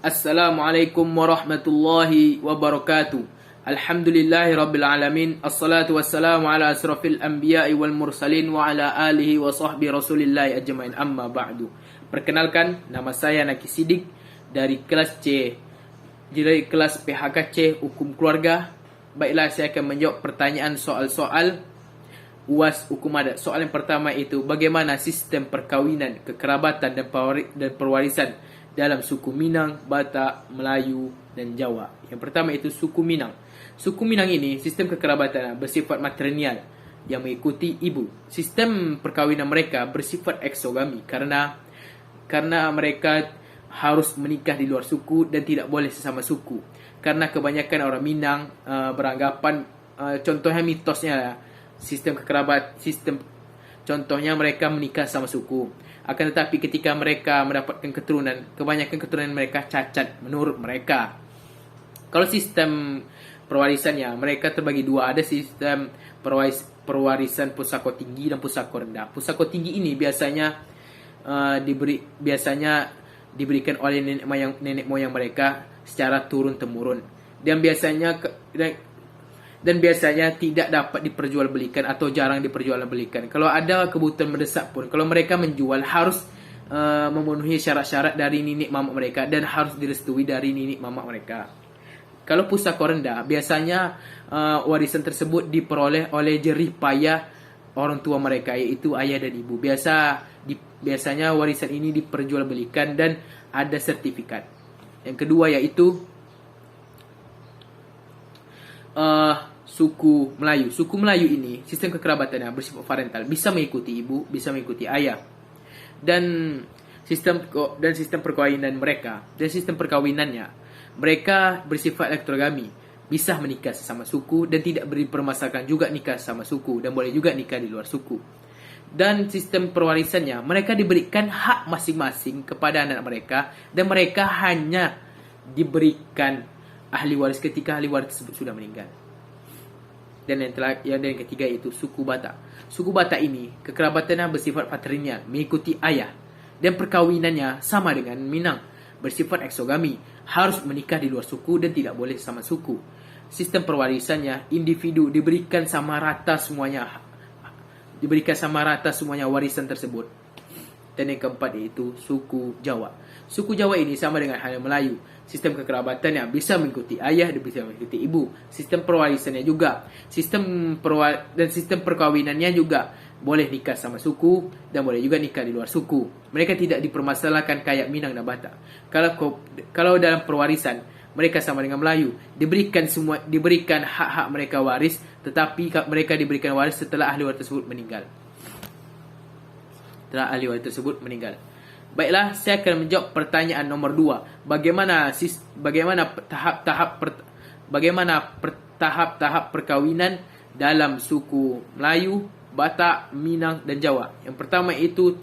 Assalamualaikum warahmatullahi wabarakatuh. Alhamdulillahi rabbil alamin. Assalatu wassalamu ala asrafil anbiya'i wal mursalin wa ala alihi wa sahbihi rasulillahi ajma'in, amma ba'du. Perkenalkan, nama saya Naki Sidik dari kelas C, dari kelas PHK C Hukum Keluarga. Baiklah, saya akan menjawab pertanyaan soal-soal UAS Hukum Adat. Soal yang pertama itu, bagaimana sistem perkawinan, kekerabatan dan perwarisan dalam suku Minang, Batak, Melayu dan Jawa. Yang pertama itu suku Minang. Suku Minang ini sistem kekerabatan bersifat matrilineal yang mengikuti ibu. Sistem perkawinan mereka bersifat eksogami karena mereka harus menikah di luar suku dan tidak boleh sesama suku. Karena kebanyakan orang Minang beranggapan, contohnya mitosnya contohnya mereka menikah sama suku. Akan tetapi ketika mereka mendapatkan keturunan, kebanyakan keturunan mereka cacat menurut mereka. Kalau sistem perwarisannya, mereka terbagi dua. Ada sistem perwarisan pusako tinggi dan pusako rendah. Pusako tinggi ini biasanya diberikan oleh nenek moyang mereka secara turun temurun, dan biasanya tidak dapat diperjualbelikan atau jarang diperjualbelikan. Kalau ada kebutuhan mendesak pun, kalau mereka menjual harus memenuhi syarat-syarat dari nenek mamak mereka dan harus direstui dari nenek mamak mereka. Kalau pusaka rendah, biasanya warisan tersebut diperoleh oleh jerih payah orang tua mereka, yaitu ayah dan ibu. Biasanya warisan ini diperjualbelikan dan ada sertifikat. Yang kedua yaitu suku Melayu. Suku Melayu ini sistem kekerabatannya bersifat parental, bisa mengikuti ibu, bisa mengikuti ayah. Dan sistem perkawinan perkawinannya, mereka bersifat elektrogami, bisa menikah sesama suku dan tidak dipermasalahkan juga nikah sesama suku, dan boleh juga nikah di luar suku. Dan sistem perwarisannya, mereka diberikan hak masing-masing kepada anak mereka, dan mereka hanya diberikan ahli waris ketika ahli waris tersebut sudah meninggal. Dan yang ketiga itu suku Batak. Suku Batak ini kekerabatannya bersifat patrilineal, mengikuti ayah, dan perkawinannya sama dengan Minang, bersifat eksogami, harus menikah di luar suku dan tidak boleh sama suku. Sistem perwarisannya, individu diberikan sama rata semuanya warisan tersebut. Dan yang keempat yaitu suku Jawa. Suku Jawa ini sama dengan halnya Melayu. Sistem kekerabatannya bisa mengikuti ayah dan bisa mengikuti ibu. Sistem perwarisannya juga. Sistem perkawinannya juga boleh nikah sama suku dan boleh juga nikah di luar suku. Mereka tidak dipermasalahkan kayak Minang dan Batak. Kalau dalam perwarisan, mereka sama dengan Melayu, diberikan hak-hak mereka waris, tetapi mereka diberikan waris setelah ahli waris tersebut meninggal. Baiklah, saya akan menjawab pertanyaan nomor 2. Bagaimana tahap-tahap perkawinan dalam suku Melayu, Batak, Minang dan Jawa. Yang pertama itu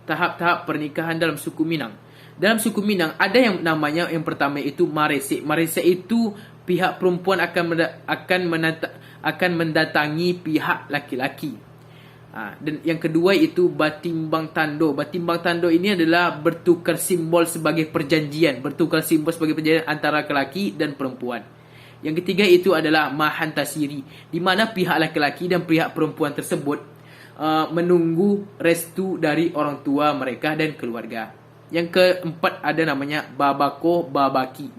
tahap-tahap pernikahan dalam suku Minang. Dalam suku Minang ada yang namanya, yang pertama itu marese. Marese itu pihak perempuan akan mendatangi pihak laki-laki. Dan yang kedua itu batimbang tando. Batimbang tando ini adalah bertukar simbol sebagai perjanjian antara laki-laki dan perempuan. Yang ketiga itu adalah mahantasiri, di mana pihak laki-laki dan pihak perempuan tersebut menunggu restu dari orang tua mereka dan keluarga. Yang keempat ada namanya babako babaki.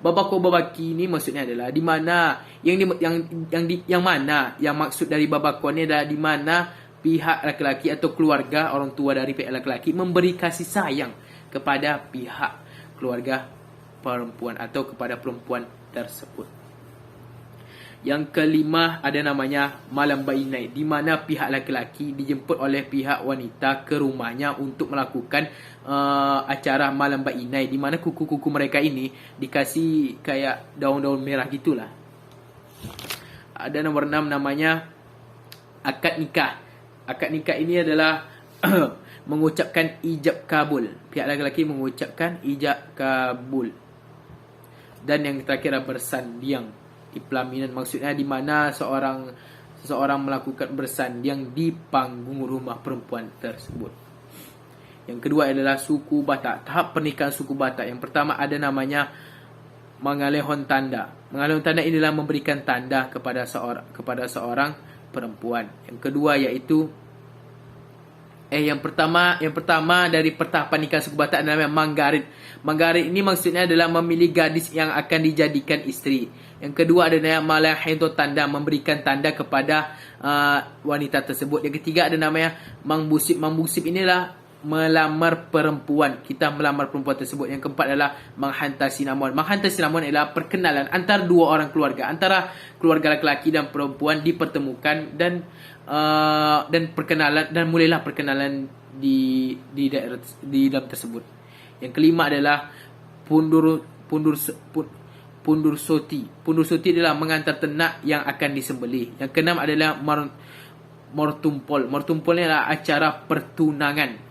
Babako babaki ini maksudnya adalah di mana yang maksud dari babako ini adalah di mana pihak laki-laki atau keluarga orang tua dari pihak laki-laki memberi kasih sayang kepada pihak keluarga perempuan atau kepada perempuan tersebut. Yang kelima ada namanya malam bainai, di mana pihak laki-laki dijemput oleh pihak wanita ke rumahnya untuk melakukan acara malam bainai, di mana kuku-kuku mereka ini dikasih kayak daun-daun merah gitulah. Ada nomor 6 namanya akad nikah. Akad nikah ini adalah mengucapkan ijab kabul. Pihak laki-laki mengucapkan ijab kabul. Dan yang terakhir adalah bersandiang. Di pelaminan, maksudnya di mana seseorang melakukan bersandiang di panggung rumah perempuan tersebut. Yang kedua adalah suku Batak. Tahap pernikahan suku Batak. Yang pertama ada namanya mengalihon tanda. Mengalihon tanda inilah memberikan tanda kepada seorang perempuan. Yang kedua iaitu yang pertama dari pertahapan nikah suku Batak adalah manggarit. Manggarit ini maksudnya adalah memilih gadis yang akan dijadikan isteri. Yang kedua adalah malahento tanda, memberikan tanda kepada wanita tersebut. Yang ketiga ada namanya mangbusip. Mangbusip inilah melamar perempuan. Kita melamar perempuan tersebut. Yang keempat adalah menghantar sinamon. Menghantar sinamon adalah perkenalan antara dua orang keluarga, antara keluarga lelaki dan perempuan dipertemukan dan perkenalan, dan mulailah perkenalan di dalam tersebut. Yang kelima adalah pundur soti. Pundur soti adalah mengantar ternak yang akan disembelih. Yang keenam adalah mortumpol. Mortumpol ni adalah acara pertunangan.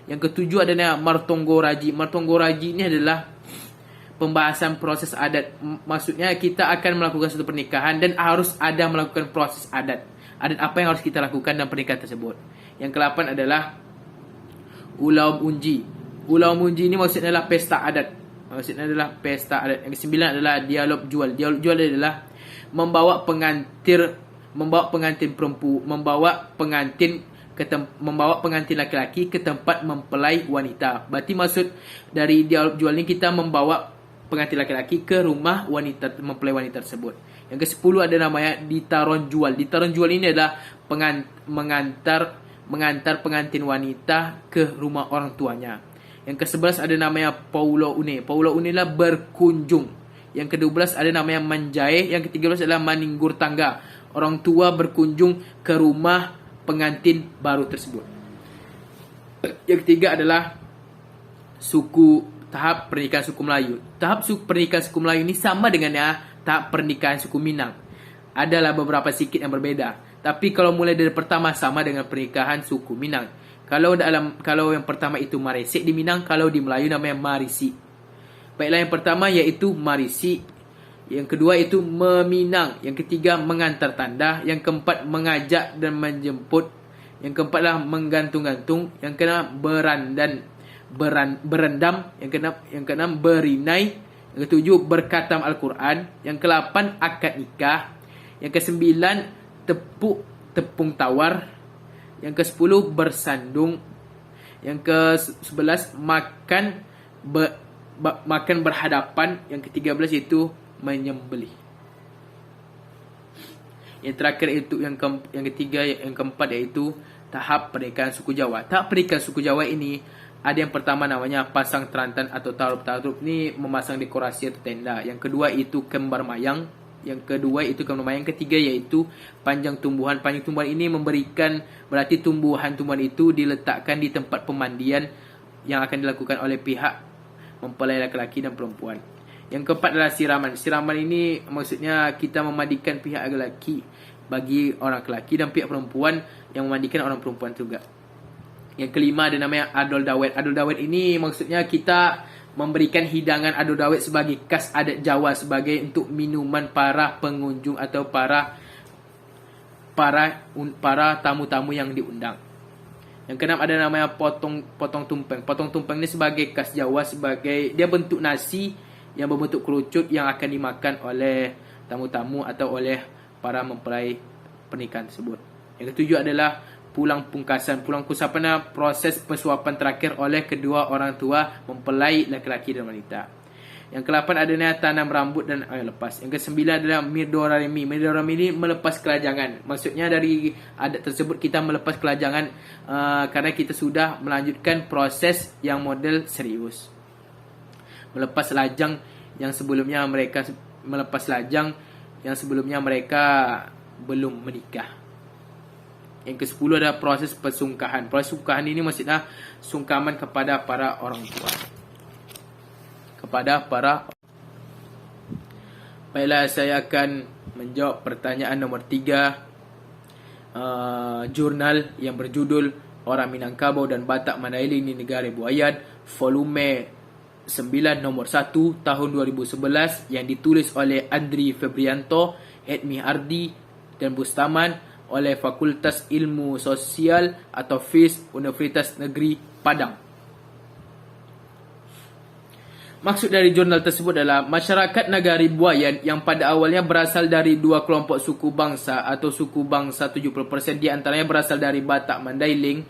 Yang ketujuh adalah martonggoraji. Martonggoraji ini adalah pembahasan proses adat. Maksudnya kita akan melakukan satu pernikahan dan harus ada melakukan proses adat. Adat apa yang harus kita lakukan dalam pernikahan tersebut. Yang ke-8 adalah Ulaum Unji. Ulaum Unji ini maksudnya adalah pesta adat. Yang ke-9 adalah dialog jual. Dialog jual adalah membawa pengantin laki-laki ke tempat mempelai wanita. Berarti maksud dari dialog jual ni kita membawa pengantin laki-laki ke rumah wanita, mempelai wanita tersebut. Yang ke-10 ada namanya ditaron jual. Ditaron jual ini adalah mengantar pengantin wanita ke rumah orang tuanya. Yang ke-11 ada namanya Paulo Une. Paulo Une adalah berkunjung. Yang ke-12 ada namanya manjae. Yang ke-13 adalah maninggur tangga. Orang tua berkunjung ke rumah pengantin baru tersebut. Yang ketiga adalah tahap pernikahan suku Melayu. Tahap pernikahan suku Melayu ini sama dengan tahap pernikahan suku Minang. Adalah beberapa sikit yang berbeda. Tapi kalau mulai dari pertama sama dengan pernikahan suku Minang. Kalau yang pertama itu Maresik di Minang, kalau di Melayu namanya Marisi. Baiklah, yang pertama iaitu Marisi. Yang kedua itu meminang. Yang ketiga mengantar tanda. Yang keempat mengajak dan menjemput. Yang keempat adalah menggantung-gantung. Yang keenam berendam. Yang keenam berinai. Yang ketujuh berkatam Al-Quran. Yang ke-8 akad nikah. Yang ke-9 tepung tawar. Yang ke-10 bersandung. Yang ke-11 makan berhadapan. Yang ke-13 itu menyembelih. Yang terakhir itu yang ketiga, yang keempat iaitu tahap pernikahan suku Jawa. Tahap pernikahan suku Jawa ini ada yang pertama namanya pasang terantan atau tarup. Tarup ni memasang dekorasi atau tenda. Yang kedua itu kembar mayang. Yang ketiga iaitu panjang tumbuhan. Panjang tumbuhan ini berarti tumbuhan-tumbuhan itu diletakkan di tempat pemandian yang akan dilakukan oleh pihak mempelai laki-laki dan perempuan. Yang keempat adalah siraman. Siraman ini maksudnya kita memandikan pihak lelaki bagi orang lelaki dan pihak perempuan yang memandikan orang perempuan juga. Yang kelima ada namanya adol dawet. Adol dawet ini maksudnya kita memberikan hidangan adol dawet sebagai khas adat Jawa, sebagai untuk minuman para pengunjung atau para tamu-tamu yang diundang. Yang keenam ada namanya potong tumpeng. Potong tumpeng ini sebagai khas Jawa, sebagai dia bentuk nasi yang berbentuk kerucut yang akan dimakan oleh tamu-tamu atau oleh para mempelai pernikahan tersebut. Yang ketujuh adalah pulang pungkasan. Pulang pungkasan adalah proses persuapan terakhir oleh kedua orang tua mempelai laki-laki dan wanita. Yang ke-8 adalah tanam rambut dan air lepas. Yang ke-9 adalah mirdorami. Mirdorami ini melepas kelajangan. Maksudnya dari adat tersebut kita melepas kelajangan karena kita sudah melanjutkan proses yang model serius. Melepas lajang yang sebelumnya mereka belum menikah. Yang ke-10 adalah proses persungkahan. Proses persungkahan ini maksudnya sungkaman kepada para orang tua. Baiklah, saya akan menjawab pertanyaan nombor 3. Jurnal yang berjudul Orang Minangkabau dan Batak Mandailing di Negara Buayan, volume 9 nomor 1 tahun 2011 yang ditulis oleh Andri Febrianto, Edmi Ardi dan Bustaman oleh Fakultas Ilmu Sosial atau FIS Universitas Negeri Padang. Maksud dari jurnal tersebut adalah masyarakat Nagari Buayan yang pada awalnya berasal dari dua kelompok suku bangsa atau suku bangsa 70% di antaranya berasal dari Batak Mandailing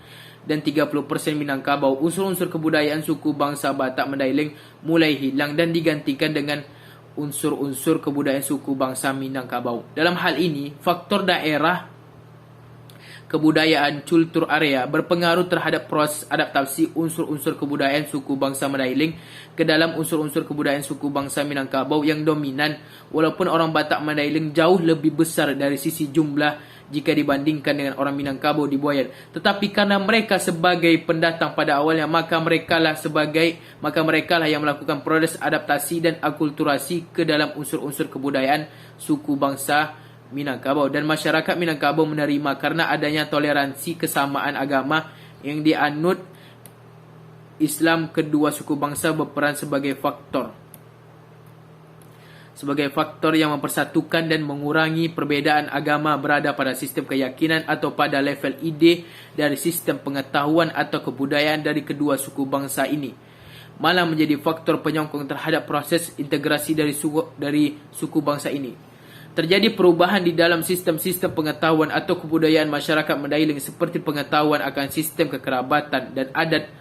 dan 30% Minangkabau. Unsur-unsur kebudayaan suku bangsa Batak Mandailing mulai hilang dan digantikan dengan unsur-unsur kebudayaan suku bangsa Minangkabau. Dalam hal ini, faktor daerah, kebudayaan, kultur area berpengaruh terhadap proses adaptasi unsur-unsur kebudayaan suku bangsa Mandailing ke dalam unsur-unsur kebudayaan suku bangsa Minangkabau yang dominan, walaupun orang Batak Mandailing jauh lebih besar dari sisi jumlah jika dibandingkan dengan orang Minangkabau di Buayan. Tetapi karena mereka sebagai pendatang pada awalnya, maka mereka lah yang melakukan proses adaptasi dan akulturasi ke dalam unsur-unsur kebudayaan suku bangsa Minangkabau, dan masyarakat Minangkabau menerima karena adanya toleransi kesamaan agama yang dianut Islam. Kedua suku bangsa berperan sebagai faktor yang mempersatukan dan mengurangi perbedaan agama berada pada sistem keyakinan atau pada level ide dari sistem pengetahuan atau kebudayaan dari kedua suku bangsa ini, malah menjadi faktor penyokong terhadap proses integrasi dari suku bangsa ini. Terjadi perubahan di dalam sistem-sistem pengetahuan atau kebudayaan masyarakat Mandailing seperti pengetahuan akan sistem kekerabatan dan adat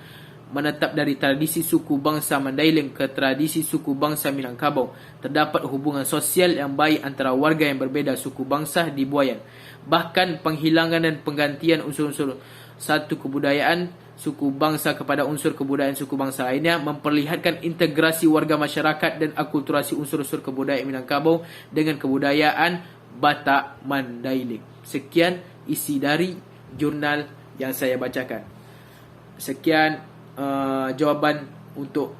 menetap dari tradisi suku bangsa Mandailing ke tradisi suku bangsa Minangkabau. Terdapat hubungan sosial yang baik antara warga yang berbeda suku bangsa di Buayan. Bahkan penghilangan dan penggantian unsur-unsur satu kebudayaan suku bangsa kepada unsur kebudayaan suku bangsa lainnya memperlihatkan integrasi warga masyarakat dan akulturasi unsur-unsur kebudayaan Minangkabau dengan kebudayaan Batak Mandailing. Sekian isi dari jurnal yang saya bacakan. Sekian jawaban untuk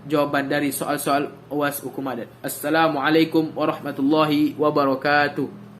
jawaban dari soal-soal UAS Hukum Adat. Assalamualaikum warahmatullahi wabarakatuh.